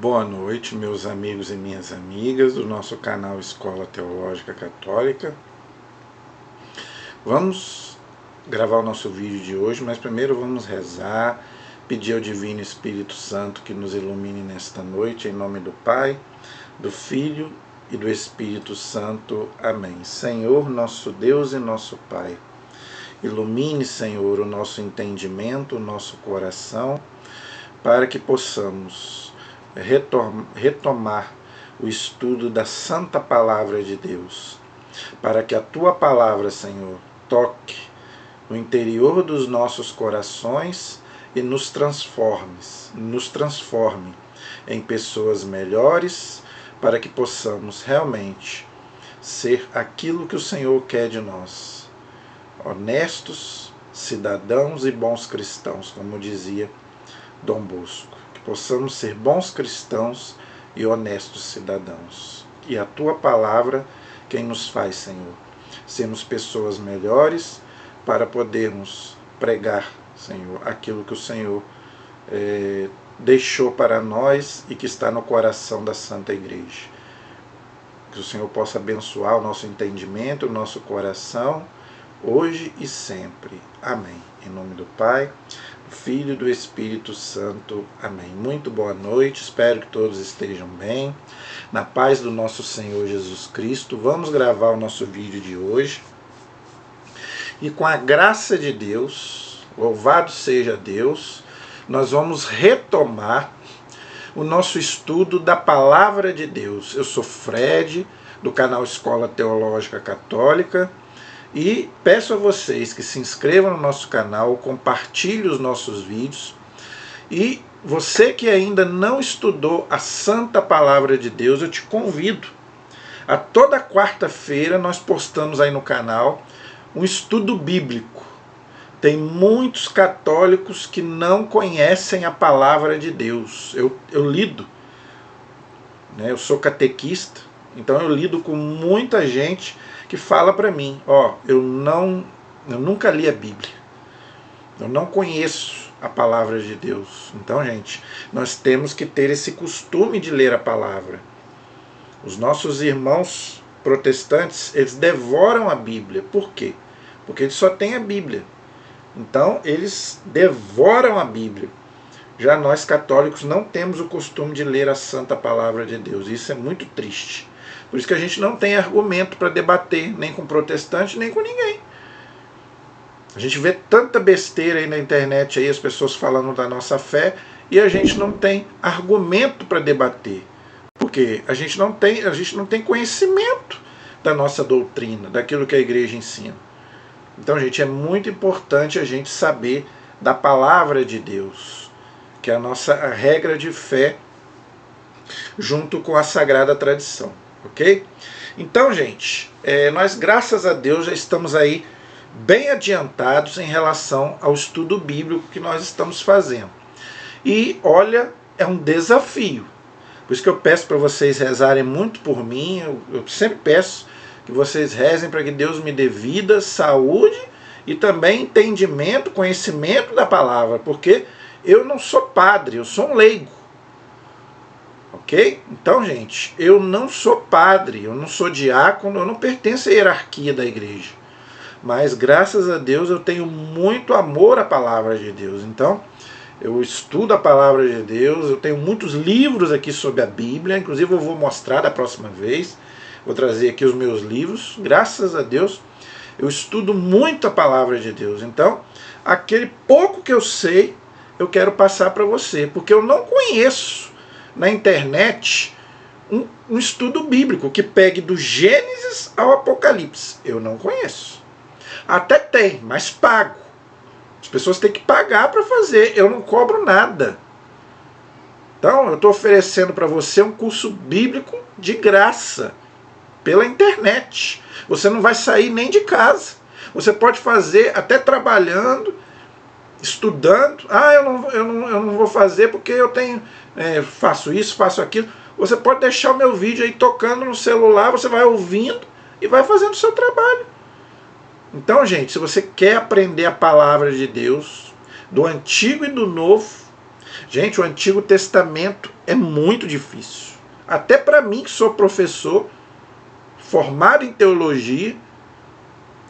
Boa noite, meus amigos e minhas amigas do nosso canal Escola Teológica Católica. Vamos gravar o nosso vídeo de hoje, mas primeiro vamos rezar, pedir ao Divino Espírito Santo que nos ilumine nesta noite, em nome do Pai, do Filho e do Espírito Santo. Amém. Senhor, nosso Deus e nosso Pai, ilumine, Senhor, o nosso entendimento, o nosso coração, para que possamos retomar o estudo da Santa Palavra de Deus, para que a Tua Palavra, Senhor, toque no interior dos nossos corações e nos transforme em pessoas melhores, para que possamos realmente ser aquilo que o Senhor quer de nós, honestos, cidadãos e bons cristãos, como dizia Dom Bosco. Possamos ser bons cristãos e honestos cidadãos. E a Tua Palavra quem nos faz, Senhor, sermos pessoas melhores para podermos pregar, Senhor, aquilo que o Senhor deixou para nós e que está no coração da Santa Igreja. Que o Senhor possa abençoar o nosso entendimento, o nosso coração, hoje e sempre. Amém. Em nome do Pai, do Filho e do Espírito Santo. Amém. Muito boa noite, espero que todos estejam bem. Na paz do nosso Senhor Jesus Cristo, vamos gravar o nosso vídeo de hoje. E com a graça de Deus, louvado seja Deus, nós vamos retomar o nosso estudo da Palavra de Deus. Eu sou Fred, do canal Escola Teológica Católica, e peço a vocês que se inscrevam no nosso canal, compartilhem os nossos vídeos. E você que ainda não estudou a Santa Palavra de Deus, eu te convido. A toda quarta-feira nós postamos aí no canal um estudo bíblico. Tem muitos católicos que não conhecem a Palavra de Deus. Eu lido, né? Eu sou catequista, então eu lido com muita gente que fala para mim, eu nunca li a Bíblia, eu não conheço a Palavra de Deus. Então, gente, nós temos que ter esse costume de ler a Palavra. Os nossos irmãos protestantes, eles devoram a Bíblia. Por quê? Porque eles só têm a Bíblia. Então, eles devoram a Bíblia. Já nós católicos não temos o costume de ler a Santa Palavra de Deus. Isso é muito triste. Por isso que a gente não tem argumento para debater, nem com protestante, nem com ninguém. A gente vê tanta besteira aí na internet, aí, as pessoas falando da nossa fé, e a gente não tem argumento para debater. Porque a gente não tem conhecimento da nossa doutrina, daquilo que a igreja ensina. Então, gente, é muito importante a gente saber da Palavra de Deus, que é a nossa regra de fé, junto com a Sagrada Tradição. Ok? Então, gente, nós, graças a Deus, já estamos aí bem adiantados em relação ao estudo bíblico que nós estamos fazendo. E, olha, é um desafio. Por isso que eu peço para vocês rezarem muito por mim. Eu sempre peço que vocês rezem para que Deus me dê vida, saúde e também entendimento, conhecimento da palavra. Porque eu não sou padre, eu sou um leigo. Ok? Então, gente, eu não sou padre, eu não sou diácono, eu não pertenço à hierarquia da igreja. Mas, graças a Deus, eu tenho muito amor à Palavra de Deus. Então, eu estudo a Palavra de Deus, eu tenho muitos livros aqui sobre a Bíblia, inclusive eu vou mostrar da próxima vez, vou trazer aqui os meus livros. Graças a Deus, eu estudo muito a Palavra de Deus. Então, aquele pouco que eu sei, eu quero passar para você, porque eu não conheço na internet um estudo bíblico que pegue do Gênesis ao Apocalipse. Eu não conheço. Até tem, mas pago. As pessoas têm que pagar para fazer. Eu não cobro nada. Então, eu estou oferecendo para você um curso bíblico de graça, pela internet. Você não vai sair nem de casa. Você pode fazer até trabalhando, estudando. Eu não vou fazer porque eu tenho... faço isso, faço aquilo. Você pode deixar o meu vídeo aí tocando no celular, você vai ouvindo e vai fazendo o seu trabalho. Então, gente, se você quer aprender a Palavra de Deus, do Antigo e do Novo, Gente, o Antigo Testamento é muito difícil. Até para mim, que sou professor, formado em teologia,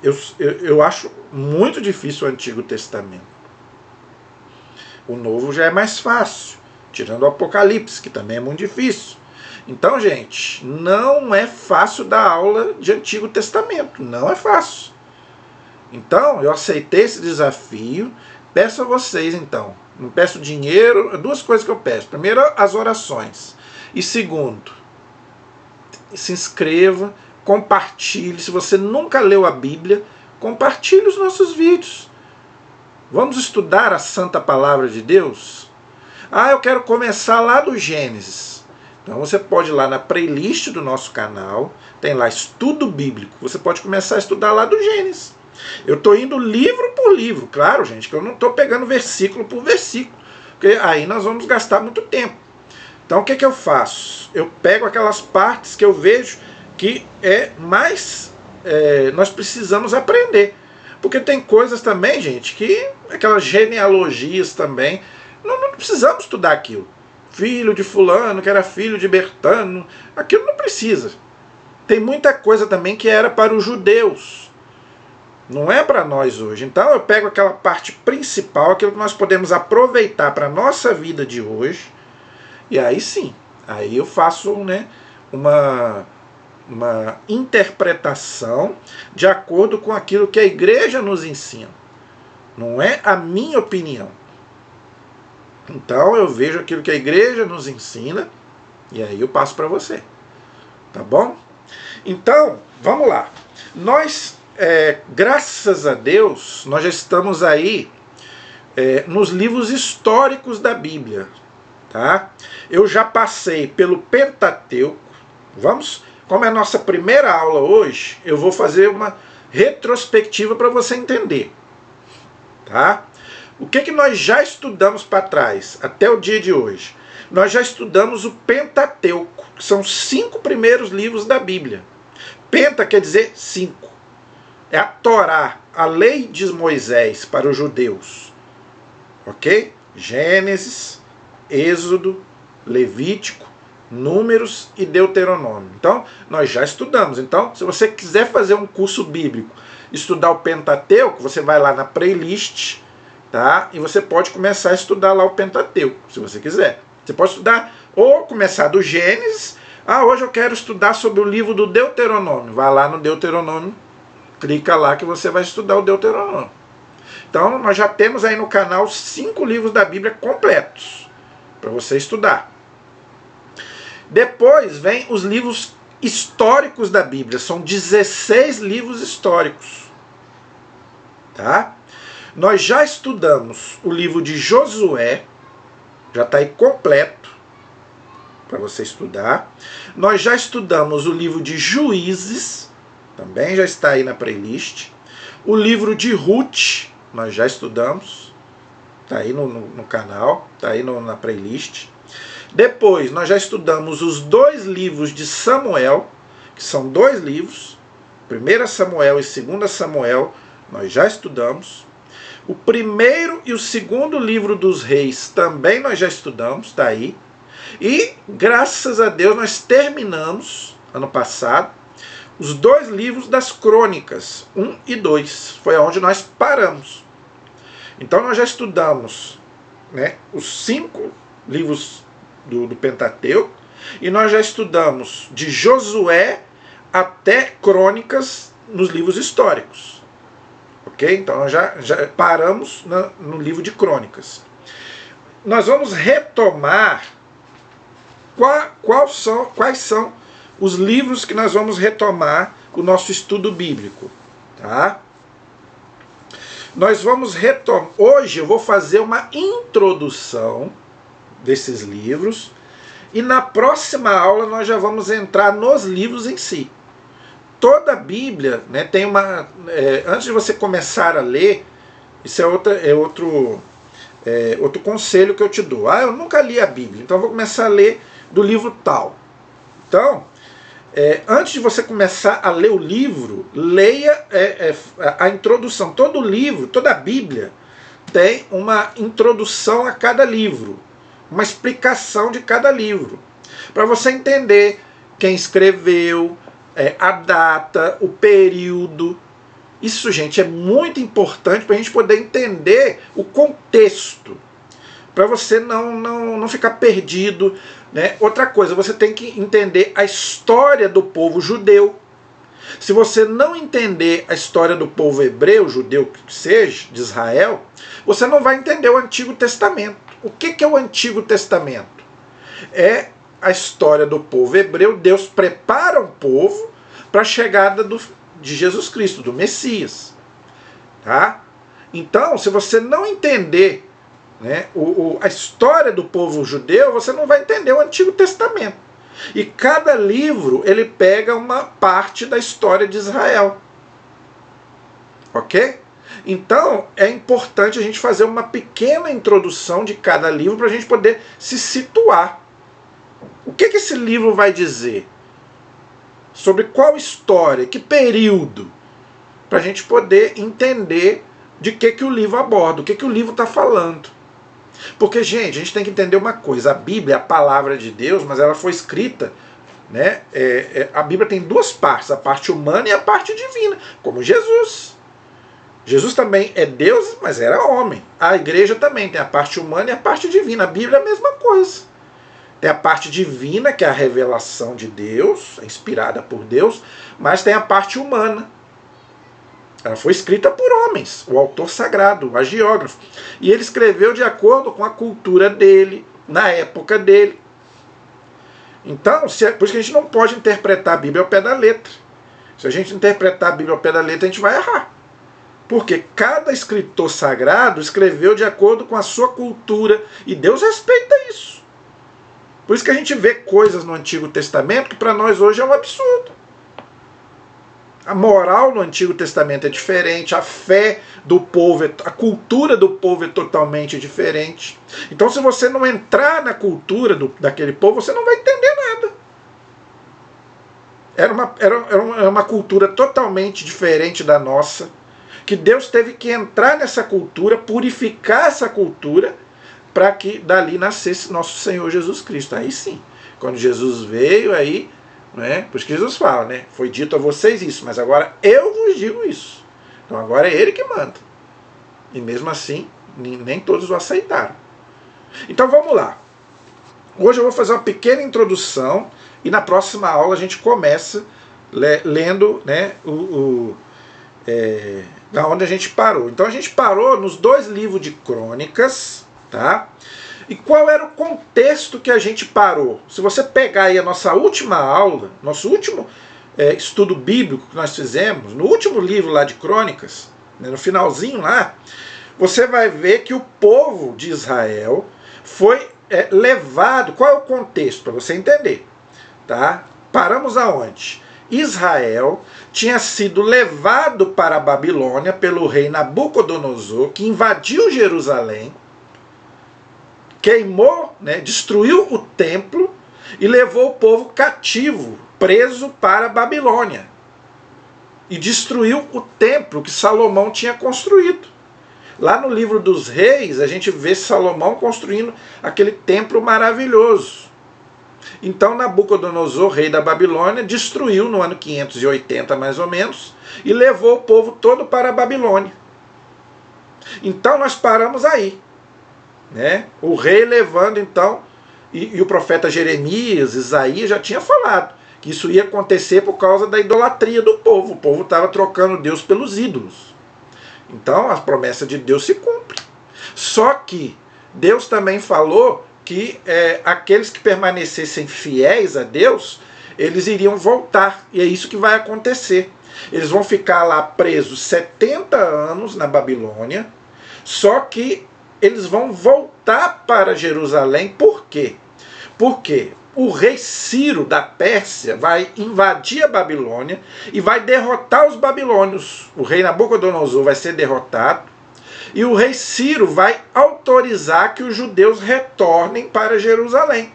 eu acho muito difícil o Antigo Testamento. O Novo já é mais fácil, tirando o Apocalipse, que também é muito difícil. Então, gente, não é fácil dar aula de Antigo Testamento, não é fácil. Então, eu aceitei esse desafio, peço a vocês, então, não peço dinheiro, duas coisas que eu peço. Primeiro, as orações. E segundo, se inscreva, compartilhe. Se você nunca leu a Bíblia, compartilhe os nossos vídeos. Vamos estudar a Santa Palavra de Deus? Eu quero começar lá do Gênesis. Então você pode ir lá na playlist do nosso canal, tem lá Estudo Bíblico. Você pode começar a estudar lá do Gênesis. Eu estou indo livro por livro, claro, gente, que eu não estou pegando versículo por versículo, porque aí nós vamos gastar muito tempo. Então o que eu faço? Eu pego aquelas partes que eu vejo que nós precisamos aprender. Porque tem coisas também, gente, que aquelas genealogias também, não precisamos estudar aquilo. Filho de fulano, que era filho de Bertano, aquilo não precisa. Tem muita coisa também que era para os judeus, não é para nós hoje. Então eu pego aquela parte principal, aquilo que nós podemos aproveitar para a nossa vida de hoje, e aí sim, aí eu faço, né, uma interpretação de acordo com aquilo que a igreja nos ensina. Não é a minha opinião. Então eu vejo aquilo que a igreja nos ensina e aí eu passo para você. Tá bom? Então, vamos lá. Nós, graças a Deus, nós já estamos aí nos livros históricos da Bíblia. Tá? Eu já passei pelo Pentateuco. Como é a nossa primeira aula hoje, eu vou fazer uma retrospectiva para você entender. Tá? O que nós já estudamos para trás, até o dia de hoje? Nós já estudamos o Pentateuco, que são os 5 primeiros livros da Bíblia. Penta quer dizer 5. É a Torá, a lei de Moisés para os judeus. Ok? Gênesis, Êxodo, Levítico, Números e Deuteronômio. Então, nós já estudamos. Então, se você quiser fazer um curso bíblico, estudar o Pentateuco, você vai lá na playlist, tá? E você pode começar a estudar lá o Pentateuco, se você quiser. Você pode estudar ou começar do Gênesis. Hoje eu quero estudar sobre o livro do Deuteronômio. Vai lá no Deuteronômio, clica lá que você vai estudar o Deuteronômio. Então, nós já temos aí no canal 5 livros da Bíblia completos para você estudar. Depois vem os livros históricos da Bíblia. São 16 livros históricos. Tá? Nós já estudamos o livro de Josué. Já está aí completo para você estudar. Nós já estudamos o livro de Juízes. Também já está aí na playlist. O livro de Ruth. Nós já estudamos. Está aí no canal. Está aí na playlist. Depois, nós já estudamos os 2 livros de Samuel, que são 2 livros, 1 Samuel e 2 Samuel, nós já estudamos. O 1º e o 2º livro dos reis também nós já estudamos, está aí. E, graças a Deus, nós terminamos, ano passado, os 2 livros das crônicas, 1 e 2. Foi onde nós paramos. Então, nós já estudamos, né, os 5 livros do Pentateuco, e nós já estudamos de Josué até Crônicas nos livros históricos. Ok? Então nós já paramos no livro de Crônicas. Nós vamos retomar quais são os livros que nós vamos retomar o nosso estudo bíblico. Tá? Nós vamos retomar. Hoje eu vou fazer uma introdução desses livros, e na próxima aula nós já vamos entrar nos livros em si. Toda a Bíblia, né, tem uma... antes de você começar a ler, isso é outro conselho que eu te dou. Eu nunca li a Bíblia, então eu vou começar a ler do livro tal. Então, antes de você começar a ler o livro, leia a introdução. Todo livro, toda a Bíblia tem uma introdução a cada livro. uma explicação de cada livro, para você entender quem escreveu, a data, o período. Isso, gente, é muito importante para a gente poder entender o contexto, para você não ficar perdido, né? Outra coisa, você tem que entender a história do povo judeu. Se você não entender a história do povo hebreu, judeu que seja, de Israel, você não vai entender o Antigo Testamento. O que é o Antigo Testamento? É a história do povo hebreu. Deus prepara um povo para a chegada de Jesus Cristo, do Messias. Tá? Então, se você não entender, né, a história do povo judeu, você não vai entender o Antigo Testamento. E cada livro, ele pega uma parte da história de Israel. Ok? Então, é importante a gente fazer uma pequena introdução de cada livro para a gente poder se situar. O que esse livro vai dizer? Sobre qual história, que período? Para a gente poder entender de que o livro aborda, o que o livro está falando. Porque, gente, a gente tem que entender uma coisa. A Bíblia é a palavra de Deus, mas ela foi escrita, né? A Bíblia tem duas partes, a parte humana e a parte divina, como Jesus. Jesus também é Deus, mas era homem. A igreja também tem a parte humana e a parte divina. A Bíblia é a mesma coisa. Tem a parte divina, que é a revelação de Deus, inspirada por Deus, mas tem a parte humana. Ela foi escrita por homens, o autor sagrado, o agiógrafo. E ele escreveu de acordo com a cultura dele, na época dele. Então, por isso que a gente não pode interpretar a Bíblia ao pé da letra. Se a gente interpretar a Bíblia ao pé da letra, a gente vai errar. Porque cada escritor sagrado escreveu de acordo com a sua cultura. E Deus respeita isso. Por isso que a gente vê coisas no Antigo Testamento que para nós hoje é um absurdo. A moral no Antigo Testamento é diferente, a fé do povo, a cultura do povo é totalmente diferente. Então, se você não entrar na cultura daquele povo, você não vai entender nada. Era uma cultura totalmente diferente da nossa, que Deus teve que entrar nessa cultura, purificar essa cultura, para que dali nascesse nosso Senhor Jesus Cristo. Aí sim, quando Jesus veio, aí... Né? Por isso que Jesus fala, né? Foi dito a vocês isso, mas agora eu vos digo isso. Então agora é ele que manda. E mesmo assim, nem todos o aceitaram. Então vamos lá. Hoje eu vou fazer uma pequena introdução e na próxima aula a gente começa lendo, né, da onde a gente parou. Então a gente parou nos 2 livros de Crônicas, tá? E qual era o contexto que a gente parou? Se você pegar aí a nossa última aula, nosso último estudo bíblico que nós fizemos, no último livro lá de Crônicas, né, no finalzinho lá, você vai ver que o povo de Israel foi levado. Qual é o contexto? Para você entender. Tá? Paramos aonde? Israel tinha sido levado para a Babilônia pelo rei Nabucodonosor, que invadiu Jerusalém, queimou, né, destruiu o templo e levou o povo cativo, preso para a Babilônia. E destruiu o templo que Salomão tinha construído. Lá no livro dos Reis, a gente vê Salomão construindo aquele templo maravilhoso. Então Nabucodonosor, rei da Babilônia, destruiu no ano 580 mais ou menos e levou o povo todo para a Babilônia. Então nós paramos aí. Né? O rei levando então, e o profeta Jeremias, Isaías já tinha falado que isso ia acontecer por causa da idolatria do povo. O povo estava trocando Deus pelos ídolos. Então a promessa de Deus se cumpre. Só que Deus também falou que aqueles que permanecessem fiéis a Deus, eles iriam voltar. E é isso que vai acontecer. Eles vão ficar lá presos 70 anos na Babilônia, só que eles vão voltar para Jerusalém. Por quê? Porque o rei Ciro da Pérsia vai invadir a Babilônia e vai derrotar os babilônios. O rei Nabucodonosor vai ser derrotado e o rei Ciro vai autorizar que os judeus retornem para Jerusalém.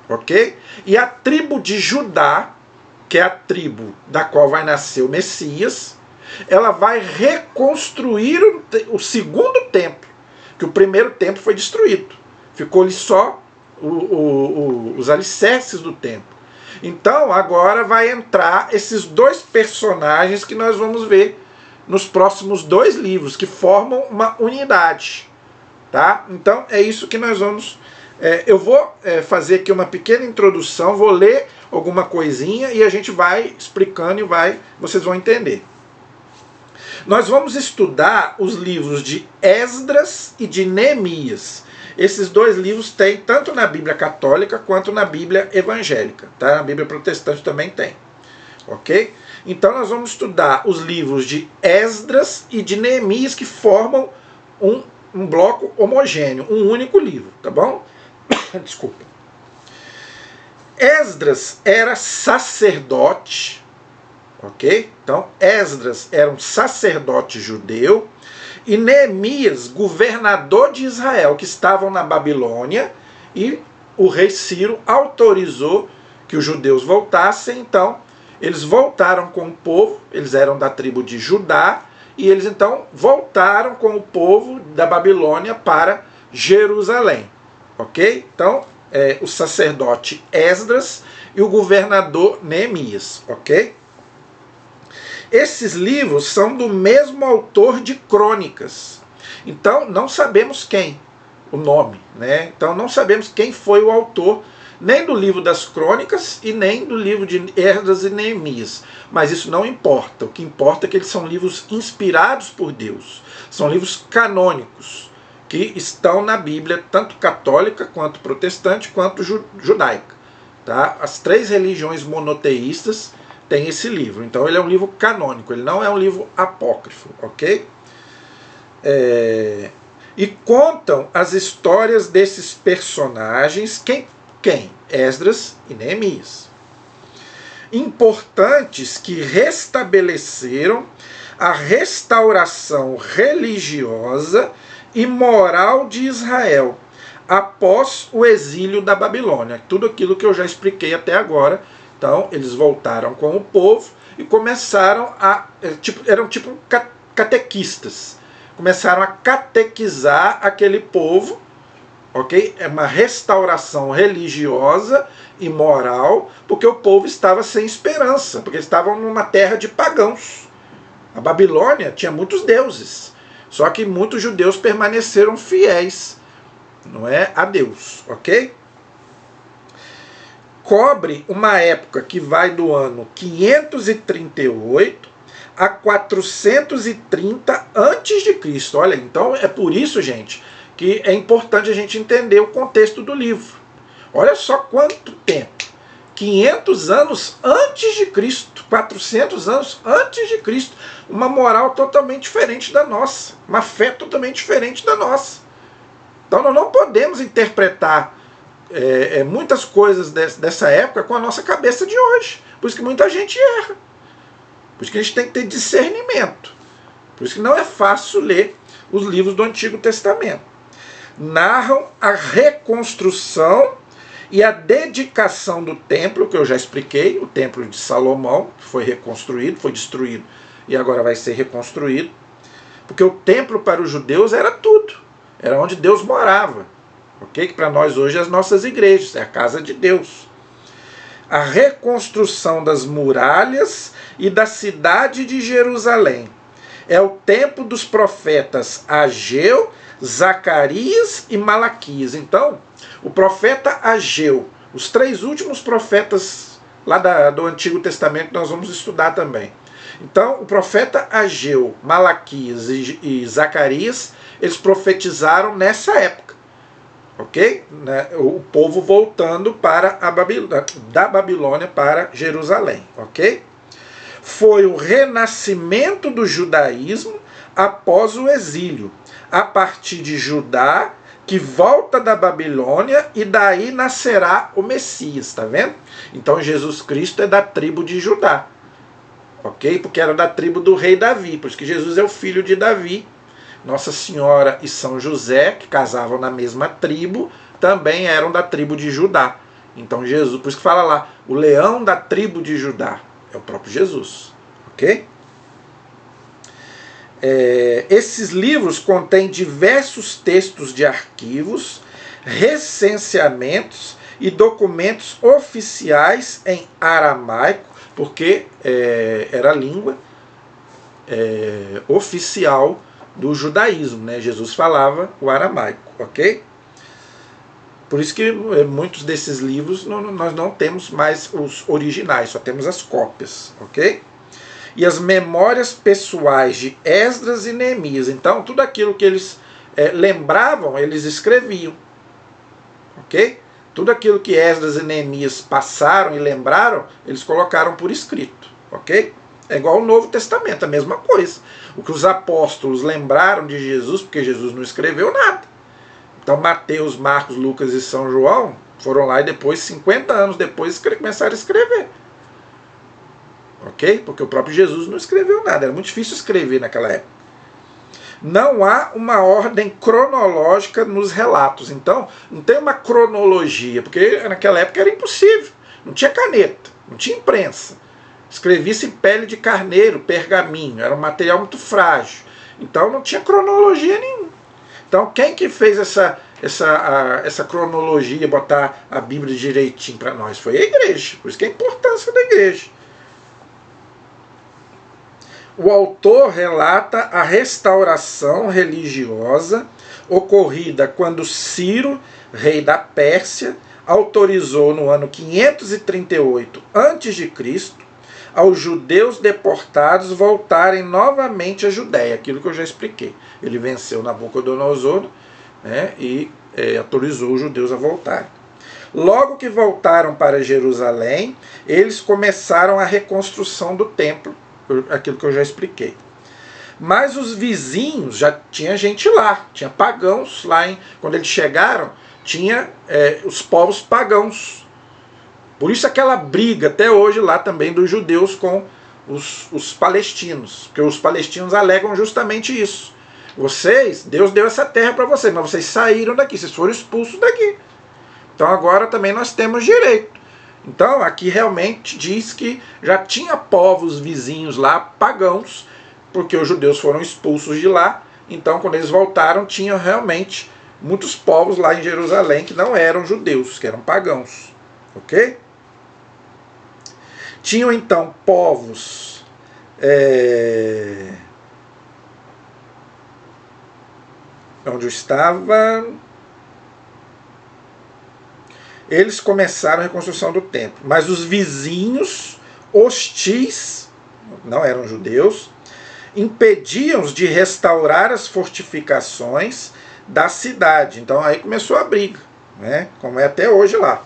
Ok? E a tribo de Judá, que é a tribo da qual vai nascer o Messias, ela vai reconstruir o segundo templo, que o primeiro templo foi destruído. Ficou-lhe só os alicerces do templo. Então agora vai entrar esses dois personagens que nós vamos ver nos próximos 2 livros, que formam uma unidade. Tá? Então é isso que nós vamos... eu vou fazer aqui uma pequena introdução, vou ler alguma coisinha e a gente vai explicando e vocês vão entender. Nós vamos estudar os livros de Esdras e de Neemias. Esses 2 livros tem tanto na Bíblia católica quanto na Bíblia evangélica. Tá? Na Bíblia protestante também tem. Ok? Então nós vamos estudar os livros de Esdras e de Neemias, que formam um bloco homogêneo, um único livro. Tá bom? Desculpa. Esdras era sacerdote. Ok? Então Esdras era um sacerdote judeu. E Neemias, governador de Israel, que estavam na Babilônia, e o rei Ciro autorizou que os judeus voltassem. Então eles voltaram com o povo, eles eram da tribo de Judá, e eles então voltaram com o povo da Babilônia para Jerusalém. Ok? Então o sacerdote Esdras e o governador Neemias. Ok? Esses livros são do mesmo autor de Crônicas. Então, não sabemos quem, o nome, né? Então, não sabemos quem foi o autor, nem do livro das Crônicas e nem do livro de Esdras e Neemias. Mas isso não importa. O que importa é que eles são livros inspirados por Deus. São livros canônicos, que estão na Bíblia, tanto católica, quanto protestante, quanto judaica. Tá? As 3 religiões monoteístas tem esse livro. Então ele é um livro canônico, ele não é um livro apócrifo, ok? E contam as histórias desses personagens, quem? Esdras e Neemias. Importantes que restabeleceram a restauração religiosa e moral de Israel após o exílio da Babilônia. Tudo aquilo que eu já expliquei até agora. Então, eles voltaram com o povo e começaram eram tipo catequistas. Começaram a catequizar aquele povo, ok? É uma restauração religiosa e moral, porque o povo estava sem esperança, porque eles estavam numa terra de pagãos. A Babilônia tinha muitos deuses, só que muitos judeus permaneceram fiéis, não é, a Deus, ok? Cobre uma época que vai do ano 538 a 430 a.C. Olha, então é por isso, gente, que é importante a gente entender o contexto do livro. Olha só quanto tempo. 500 anos antes de Cristo, 400 anos antes de Cristo. Uma moral totalmente diferente da nossa, uma fé totalmente diferente da nossa. Então nós não podemos interpretar muitas coisas dessa época com a nossa cabeça de hoje. Por isso que muita gente erra. Por isso que a gente tem que ter discernimento. Por isso que não é fácil ler os livros do Antigo Testamento. Narram a reconstrução e a dedicação do templo, que eu já expliquei, o templo de Salomão, que foi reconstruído, foi destruído e agora vai ser reconstruído. Porque o templo para os judeus era tudo. Era onde Deus morava. Ok? Que para nós hoje é as nossas igrejas, é a casa de Deus. A reconstrução das muralhas e da cidade de Jerusalém. É o tempo dos profetas Ageu, Zacarias e Malaquias. Então, o profeta Ageu, os 3 últimos profetas lá do Antigo Testamento nós vamos estudar também. Então, o profeta Ageu, Malaquias e Zacarias, eles profetizaram nessa época. Ok? O povo voltando para da Babilônia para Jerusalém. Ok? Foi o renascimento do judaísmo após o exílio, a partir de Judá, que volta da Babilônia, e daí nascerá o Messias, tá vendo? Então Jesus Cristo é da tribo de Judá, ok? Porque era da tribo do rei Davi, por isso que Jesus é o filho de Davi. Nossa Senhora e São José, que casavam na mesma tribo, também eram da tribo de Judá. Então Jesus, por isso que fala lá, o leão da tribo de Judá, é o próprio Jesus, ok? Esses livros contêm diversos textos de arquivos, recenseamentos e documentos oficiais em aramaico, porque era a língua oficial do judaísmo, né? Jesus falava o aramaico, ok? Por isso que muitos desses livros nós não temos mais os originais, só temos as cópias, ok? E as memórias pessoais de Esdras e Neemias. Então, tudo aquilo que eles lembravam, eles escreviam, ok? Tudo aquilo que Esdras e Neemias passaram e lembraram, eles colocaram por escrito, ok? É igual ao Novo Testamento, a mesma coisa. O que os apóstolos lembraram de Jesus, porque Jesus não escreveu nada. Então Mateus, Marcos, Lucas e São João foram lá e depois, 50 anos depois, começaram a escrever. Ok? Porque o próprio Jesus não escreveu nada, era muito difícil escrever naquela época. Não há uma ordem cronológica nos relatos. Então, não tem uma cronologia, porque naquela época era impossível. Não tinha caneta, não tinha imprensa. Escrevia-se em pele de carneiro, pergaminho, era um material muito frágil. Então não tinha cronologia nenhuma. Então quem que fez essa cronologia, botar a Bíblia direitinho para nós? Foi a igreja. Por isso que é a importância da igreja. O autor relata a restauração religiosa ocorrida quando Ciro, rei da Pérsia, autorizou no ano 538 a.C., aos judeus deportados voltarem novamente à Judéia, aquilo que eu já expliquei. Ele venceu Nabucodonosor, né, e autorizou os judeus a voltarem. Logo que voltaram para Jerusalém, eles começaram a reconstrução do templo, aquilo que eu já expliquei. Mas os vizinhos, já tinha gente lá, tinha pagãos lá. Quando eles chegaram, tinha os povos pagãos. Por isso aquela briga até hoje lá também dos judeus com os palestinos. Porque os palestinos alegam justamente isso. Deus deu essa terra para vocês, mas vocês saíram daqui, vocês foram expulsos daqui. Então agora também nós temos direito. Então aqui realmente diz que já tinha povos vizinhos lá, pagãos, porque os judeus foram expulsos de lá. Então quando eles voltaram, tinha realmente muitos povos lá em Jerusalém que não eram judeus, que eram pagãos. Ok? Tinham então povos onde eu estava. Eles começaram a reconstrução do templo, mas os vizinhos hostis, não eram judeus, impediam-os de restaurar as fortificações da cidade. Então aí começou a briga, né? Como é até hoje lá.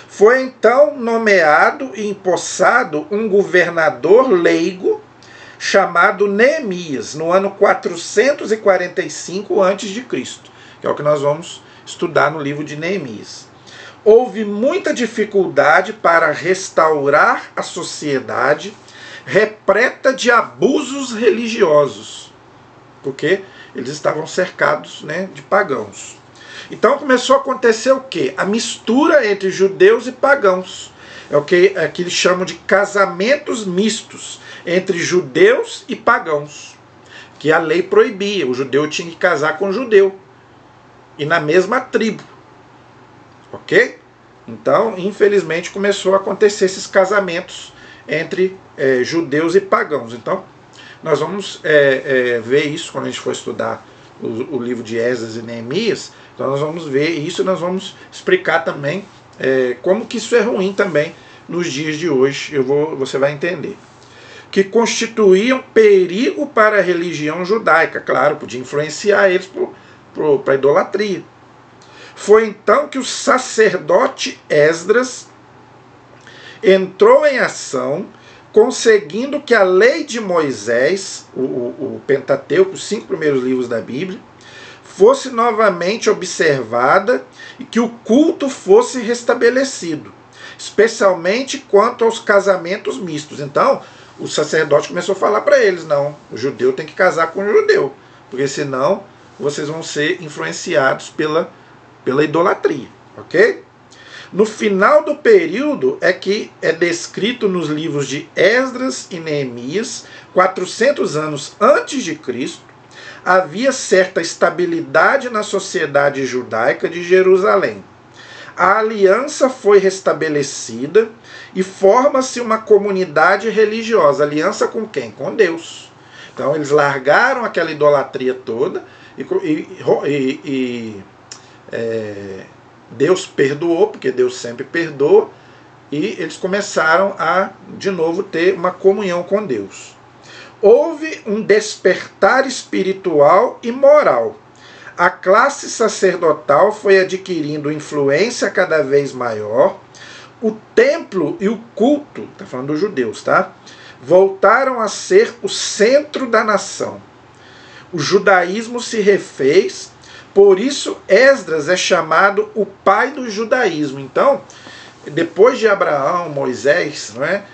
Foi então nomeado e empossado um governador leigo chamado Neemias, no ano 445 a.C., que é o que nós vamos estudar no livro de Neemias. Houve muita dificuldade para restaurar a sociedade repleta de abusos religiosos, porque eles estavam cercados, né, de pagãos. Então começou a acontecer o quê? A mistura entre judeus e pagãos. É o que eles chamam de casamentos mistos entre judeus e pagãos, que a lei proibia. O judeu tinha que casar com o judeu e na mesma tribo. Ok? Então, infelizmente, começou a acontecer esses casamentos entre judeus e pagãos. Então, nós vamos ver isso quando a gente for estudar o livro de Esdras e Neemias. Então nós vamos ver isso e nós vamos explicar também como que isso é ruim também nos dias de hoje. Você vai entender. Que constituíam perigo para a religião judaica. Claro, podia influenciar eles para a idolatria. Foi então que o sacerdote Esdras entrou em ação, conseguindo que a lei de Moisés, o Pentateuco, os 5 primeiros livros da Bíblia, fosse novamente observada e que o culto fosse restabelecido, especialmente quanto aos casamentos mistos. Então, o sacerdote começou a falar para eles, não, o judeu tem que casar com o judeu, porque senão vocês vão ser influenciados pela idolatria, ok? No final do período é que é descrito nos livros de Esdras e Neemias, 400 anos antes de Cristo, havia certa estabilidade na sociedade judaica de Jerusalém. A aliança foi restabelecida e forma-se uma comunidade religiosa. Aliança com quem? Com Deus. Então eles largaram aquela idolatria toda e Deus perdoou, porque Deus sempre perdoa, e eles começaram a, de novo, ter uma comunhão com Deus. Houve um despertar espiritual e moral. A classe sacerdotal foi adquirindo influência cada vez maior. O templo e o culto, está falando dos judeus, tá? Voltaram a ser o centro da nação. O judaísmo se refez, por isso Esdras é chamado o pai do judaísmo. Então, depois de Abraão, Moisés, não é?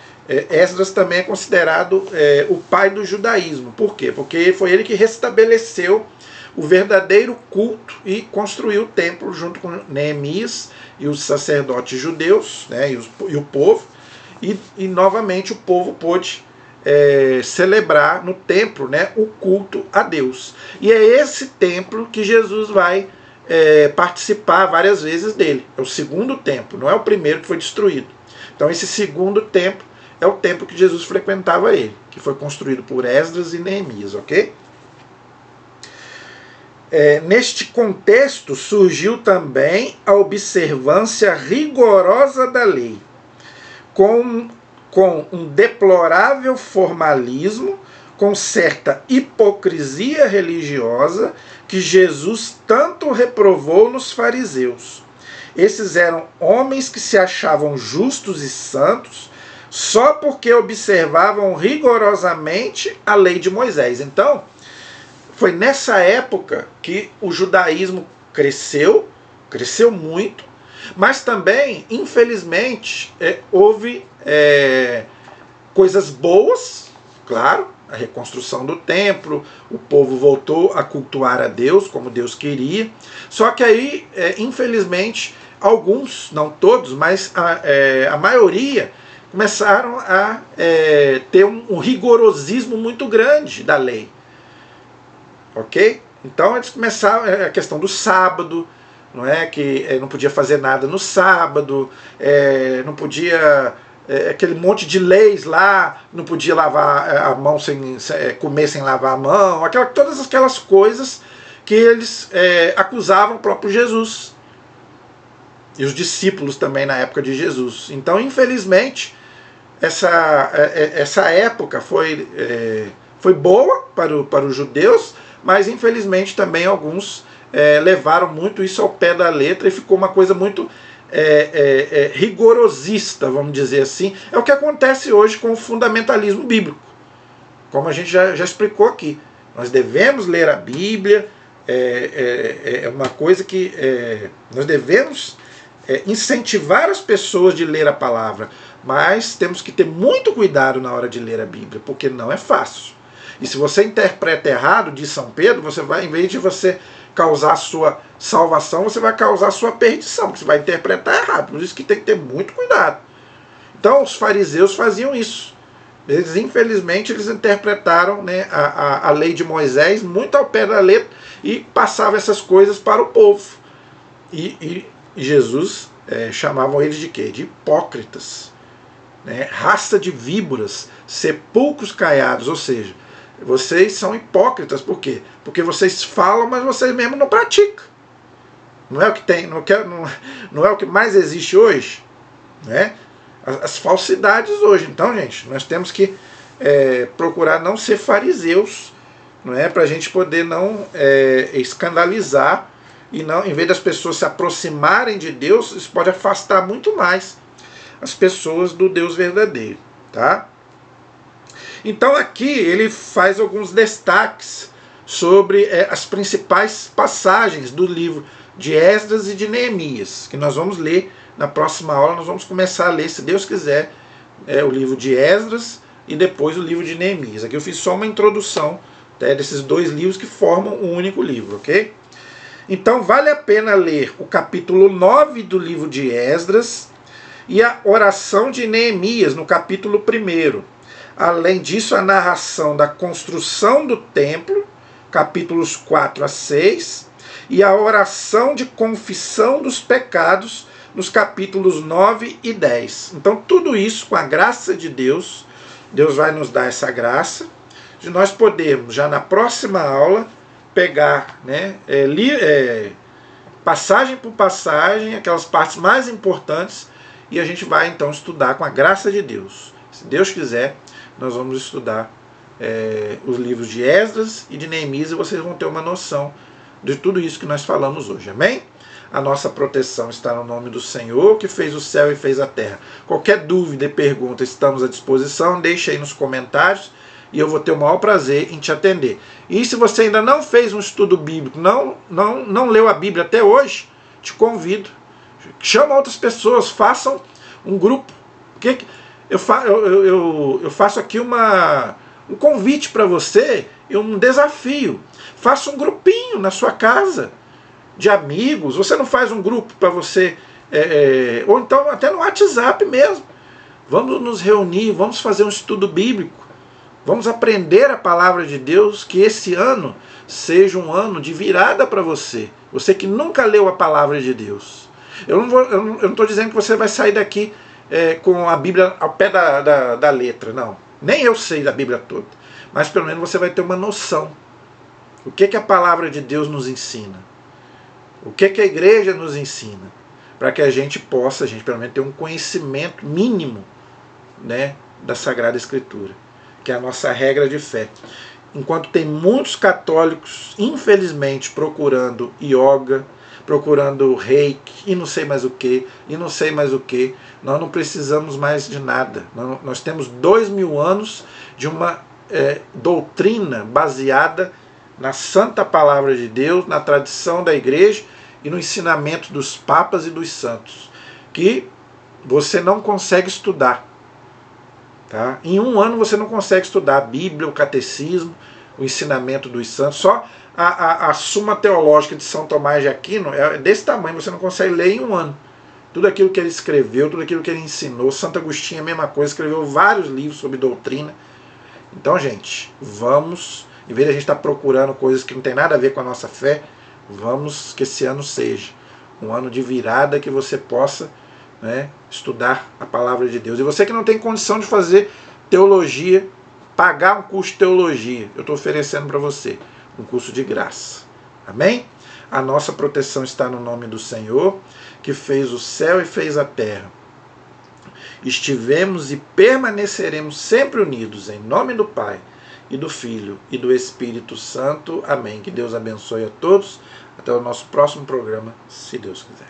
Esdras também é considerado o pai do judaísmo. Por quê? Porque foi ele que restabeleceu o verdadeiro culto e construiu o templo junto com Neemias e os sacerdotes judeus, né, e o povo, e novamente o povo pôde celebrar no templo, né, o culto a Deus. E é esse templo que Jesus vai participar várias vezes dele. É o segundo templo, não é o primeiro que foi destruído. Então esse segundo templo é o templo que Jesus frequentava ele, que foi construído por Esdras e Neemias, ok? Neste contexto surgiu também a observância rigorosa da lei, com um deplorável formalismo, com certa hipocrisia religiosa que Jesus tanto reprovou nos fariseus. Esses eram homens que se achavam justos e santos só porque observavam rigorosamente a lei de Moisés. Então, foi nessa época que o judaísmo cresceu muito, mas também, infelizmente, houve coisas boas, claro, a reconstrução do templo, o povo voltou a cultuar a Deus como Deus queria, só que aí, infelizmente, alguns, não todos, mas a maioria, começaram a ter um rigorosismo muito grande da lei. Ok? Então eles começaram a questão do sábado, não é? Que não podia fazer nada no sábado, não podia, aquele monte de leis lá, não podia lavar a mão comer sem lavar a mão, todas aquelas coisas que eles acusavam o próprio Jesus e os discípulos também na época de Jesus. Então, infelizmente, essa época foi boa para os judeus, mas infelizmente também alguns levaram muito isso ao pé da letra e ficou uma coisa muito rigorosista, vamos dizer assim. É o que acontece hoje com o fundamentalismo bíblico, como a gente já explicou aqui. Nós devemos ler a Bíblia, é uma coisa que nós devemos incentivar as pessoas de ler a palavra, mas temos que ter muito cuidado na hora de ler a Bíblia, porque não é fácil. E se você interpreta errado, diz São Pedro, você vai, em vez de você causar a sua salvação, você vai causar a sua perdição, porque você vai interpretar errado. Por isso que tem que ter muito cuidado. Então, os fariseus faziam isso. Eles, infelizmente, eles interpretaram, né, a lei de Moisés muito ao pé da letra e passavam essas coisas para o povo. E Jesus chamavam eles de quê? De hipócritas. Né? Raça de víboras, sepulcros caiados, ou seja, vocês são hipócritas. Por quê? Porque vocês falam, mas vocês mesmo não praticam. Não é o que tem, não é o que mais existe hoje, né? As falsidades hoje. Então, gente, nós temos que procurar não ser fariseus, não é, para a gente poder não escandalizar e não, em vez das pessoas se aproximarem de Deus, isso pode afastar muito mais as pessoas do Deus verdadeiro, tá? Então aqui ele faz alguns destaques sobre as principais passagens do livro de Esdras e de Neemias, que nós vamos ler na próxima aula. Nós vamos começar a ler, se Deus quiser, o livro de Esdras e depois o livro de Neemias. Aqui eu fiz só uma introdução desses dois livros que formam um único livro, ok? Então vale a pena ler o capítulo 9 do livro de Esdras e a oração de Neemias no capítulo 1. Além disso, a narração da construção do templo, capítulos 4 a 6, e a oração de confissão dos pecados, nos capítulos 9 e 10. Então, tudo isso, com a graça de Deus, Deus vai nos dar essa graça, de nós podermos, já na próxima aula, pegar, né, passagem por passagem, aquelas partes mais importantes, e a gente vai então estudar com a graça de Deus. Se Deus quiser, nós vamos estudar os livros de Esdras e de Neemias, e vocês vão ter uma noção de tudo isso que nós falamos hoje. Amém? A nossa proteção está no nome do Senhor, que fez o céu e fez a terra. Qualquer dúvida e pergunta, estamos à disposição. Deixe aí nos comentários e eu vou ter o maior prazer em te atender. E se você ainda não fez um estudo bíblico, não leu a Bíblia até hoje, te convido. Chama outras pessoas, façam um grupo. Eu faço aqui um convite para você, um desafio. Faça um grupinho na sua casa de amigos. Você não faz um grupo para você, ou então até no WhatsApp mesmo. Vamos nos reunir, vamos fazer um estudo bíblico, vamos aprender a palavra de Deus, que esse ano seja um ano de virada para você. Você que nunca leu a palavra de Deus. Eu não estou dizendo que você vai sair daqui com a Bíblia ao pé da letra, não. Nem eu sei da Bíblia toda. Mas pelo menos você vai ter uma noção. O que a palavra de Deus nos ensina? O que a igreja nos ensina? Para que a gente possa, pelo menos ter um conhecimento mínimo, né, da Sagrada Escritura, que é a nossa regra de fé. Enquanto tem muitos católicos, infelizmente, procurando yoga, procurando reiki, e não sei mais o que, nós não precisamos mais de nada. Nós temos 2000 anos de uma doutrina baseada na santa palavra de Deus, na tradição da igreja e no ensinamento dos papas e dos santos, que você não consegue estudar. Tá? Em um ano você não consegue estudar a Bíblia, o catecismo, o ensinamento dos santos. Só a Suma Teológica de São Tomás de Aquino é desse tamanho, você não consegue ler em um ano. Tudo aquilo que ele escreveu, tudo aquilo que ele ensinou. Santo Agostinho, a mesma coisa, escreveu vários livros sobre doutrina. Então, gente, vamos, em vez de a gente estar procurando coisas que não tem nada a ver com a nossa fé, vamos que esse ano seja um ano de virada, que você possa, né, estudar a palavra de Deus. E você que não tem condição de fazer teologia, pagar um curso de teologia, eu estou oferecendo para você um curso de graça. Amém? A nossa proteção está no nome do Senhor, que fez o céu e fez a terra. Estivemos e permaneceremos sempre unidos, em nome do Pai, e do Filho, e do Espírito Santo. Amém. Que Deus abençoe a todos. Até o nosso próximo programa, se Deus quiser.